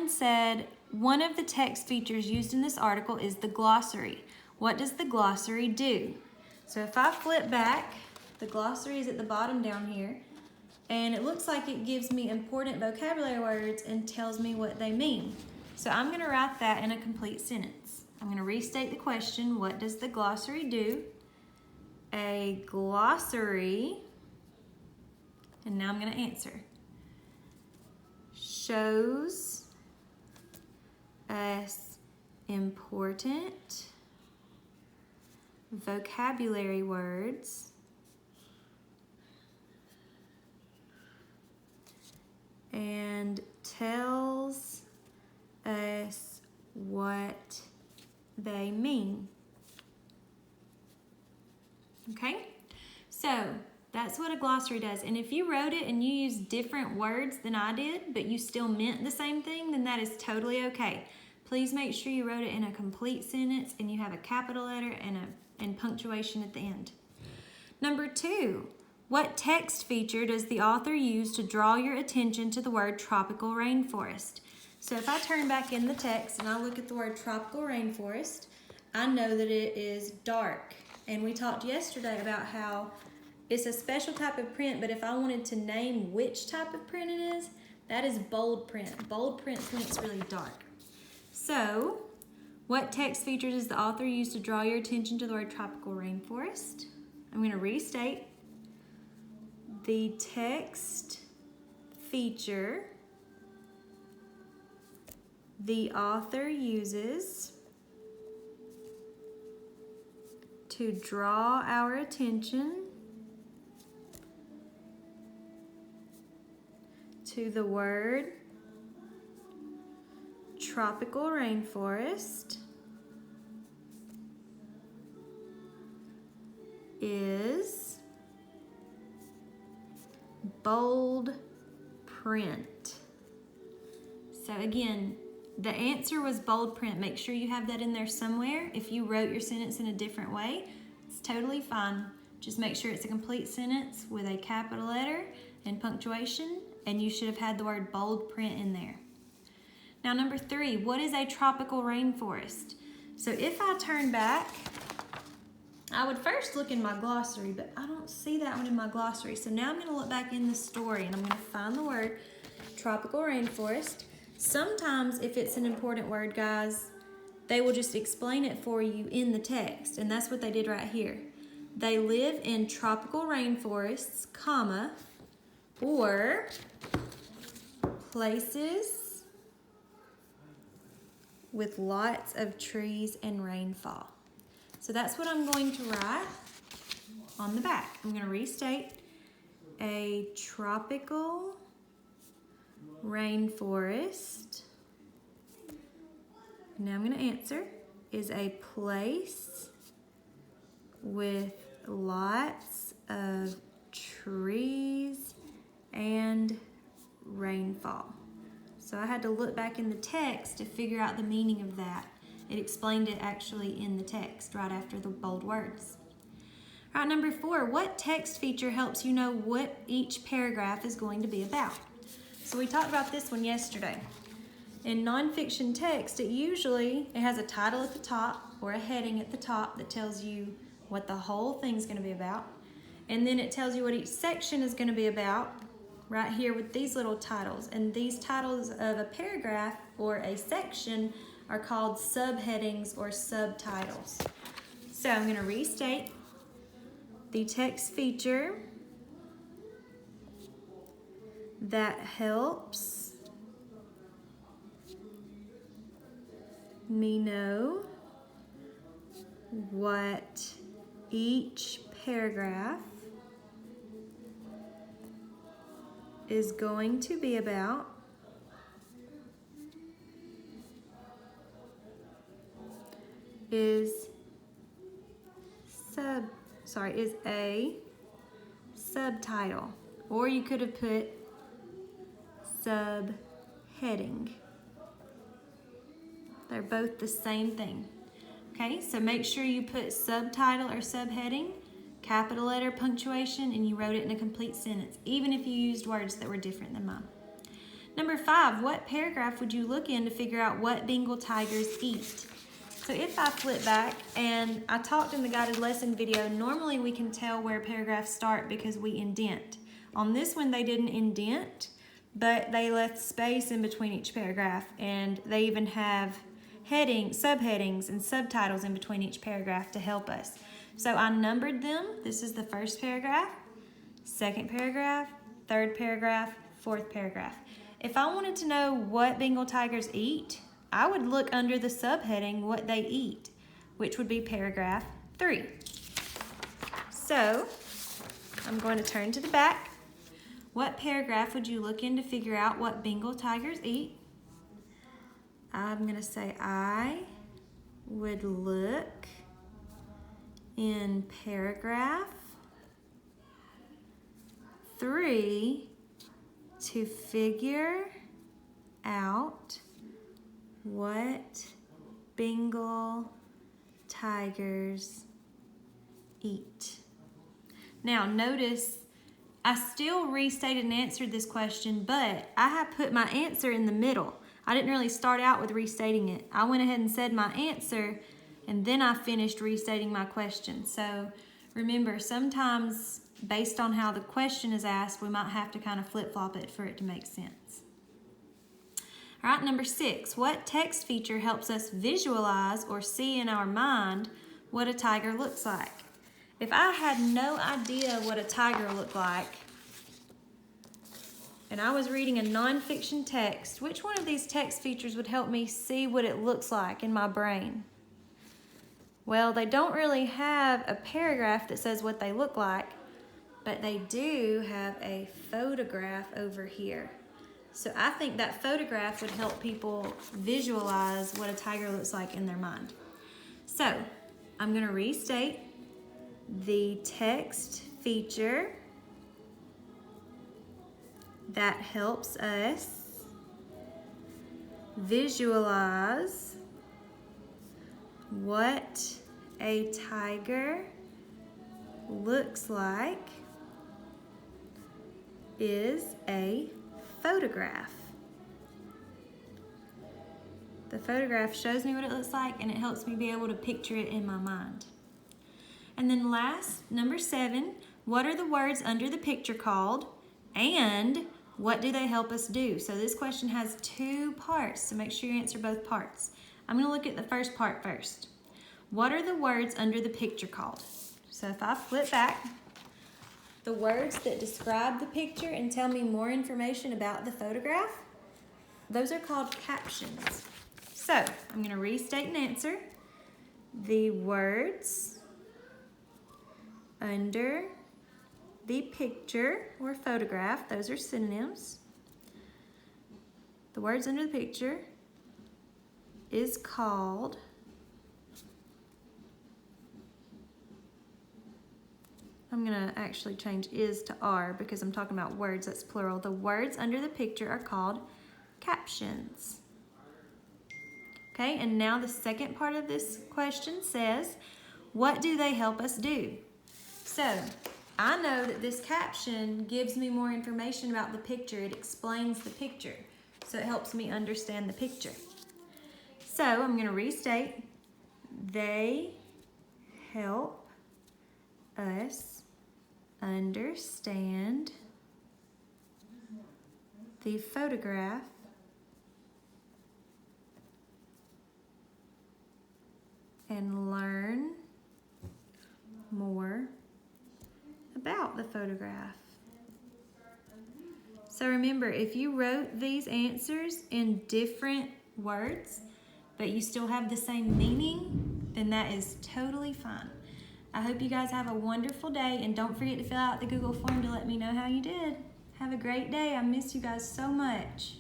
said, one of the text features used in this article is the glossary. What does the glossary do? So if I flip back, the glossary is at the bottom down here, and it looks like it gives me important vocabulary words and tells me what they mean. So I'm going to write that in a complete sentence. I'm going to restate the question, what does the glossary do? A glossary, and now I'm going to answer, shows us important vocabulary words and tells us what they mean. Okay, so that's what a glossary does. And if you wrote it and you used different words than I did, but you still meant the same thing, then that is totally okay. Please make sure you wrote it in a complete sentence and you have a capital letter and punctuation at the end. Number 2, what text feature does the author use to draw your attention to the word tropical rainforest? So if I turn back in the text and I look at the word tropical rainforest, I know that it is dark. And we talked yesterday about how it's a special type of print, but if I wanted to name which type of print it is, that is bold print. Bold print when it's really dark. So, what text feature does the author use to draw your attention to the word tropical rainforest? I'm going to restate. The text feature the author uses to draw our attention to the word tropical rainforest is bold print. So again, the answer was bold print. Make sure you have that in there somewhere. If you wrote your sentence in a different way, it's totally fine. Just make sure it's a complete sentence with a capital letter and punctuation, and you should have had the word bold print in there. Now number 3, what is a tropical rainforest? So if I turn back, I would first look in my glossary, but I don't see that one in my glossary. So now I'm going to look back in the story and I'm going to find the word tropical rainforest. Sometimes if it's an important word, guys, they will just explain it for you in the text, and that's what they did right here. They live in tropical rainforests, comma, or places with lots of trees and rainfall. So that's what I'm going to write on the back. I'm going to restate a tropical rainforest. Now I'm going to answer is a place with lots of trees and rainfall. So I had to look back in the text to figure out the meaning of that. It explained it actually in the text right after the bold words. All right, number 4, what text feature helps you know what each paragraph is going to be about? So we talked about this one yesterday. In nonfiction text, it has a title at the top or a heading at the top that tells you what the whole thing's going to be about. And then it tells you what each section is going to be about right here with these little titles. And these titles of a paragraph or a section are called subheadings or subtitles. So I'm going to restate the text feature that helps me know what each paragraph is going to be about is a subtitle, or you could have put subheading. They're both the same thing. Okay, so make sure you put subtitle or subheading, capital letter, punctuation, and you wrote it in a complete sentence, even if you used words that were different than mine. Number 5, what paragraph would you look in to figure out what Bengal tigers eat? So if I flip back, and I talked in the guided lesson video, normally we can tell where paragraphs start because we indent. On this one, they didn't indent, but they left space in between each paragraph, and they even have headings, subheadings, and subtitles in between each paragraph to help us. So I numbered them. This is the first paragraph, second paragraph, third paragraph, fourth paragraph. If I wanted to know what Bengal tigers eat, I would look under the subheading what they eat, which would be paragraph 3. So I'm going to turn to the back. What paragraph would you look in to figure out what Bengal tigers eat? I'm going to say I would look in paragraph 3 to figure out what Bengal tigers eat. Now notice I still restated and answered this question, but I have put my answer in the middle. I didn't really start out with restating it. I went ahead and said my answer, and then I finished restating my question. So remember, sometimes based on how the question is asked, we might have to kind of flip-flop it for it to make sense. All right, number 6, what text feature helps us visualize or see in our mind what a tiger looks like? If I had no idea what a tiger looked like, and I was reading a nonfiction text, which one of these text features would help me see what it looks like in my brain? Well, they don't really have a paragraph that says what they look like, but they do have a photograph over here. So I think that photograph would help people visualize what a tiger looks like in their mind. So I'm going to restate the text feature that helps us visualize what a tiger looks like is a photograph. The photograph shows me what it looks like, and it helps me be able to picture it in my mind. And then last, number 7, what are the words under the picture called, and what do they help us do? So this question has 2 parts, so make sure you answer both parts. I'm going to look at the first part first. What are the words under the picture called? So if I flip back, the words that describe the picture and tell me more information about the photograph, those are called captions. So I'm going to restate and answer. The words under the picture or photograph, those are synonyms. The words under the picture is called I'm going to actually change is to are because I'm talking about words, that's plural. The words under the picture are called captions. Okay, and now the second part of this question says, what do they help us do? So, I know that this caption gives me more information about the picture. It explains the picture, so it helps me understand the picture. So, I'm going to restate, they help us understand the photograph and learn more about the photograph. So remember, if you wrote these answers in different words, but you still have the same meaning, then that is totally fine. I hope you guys have a wonderful day, and don't forget to fill out the Google form to let me know how you did. Have a great day. I miss you guys so much.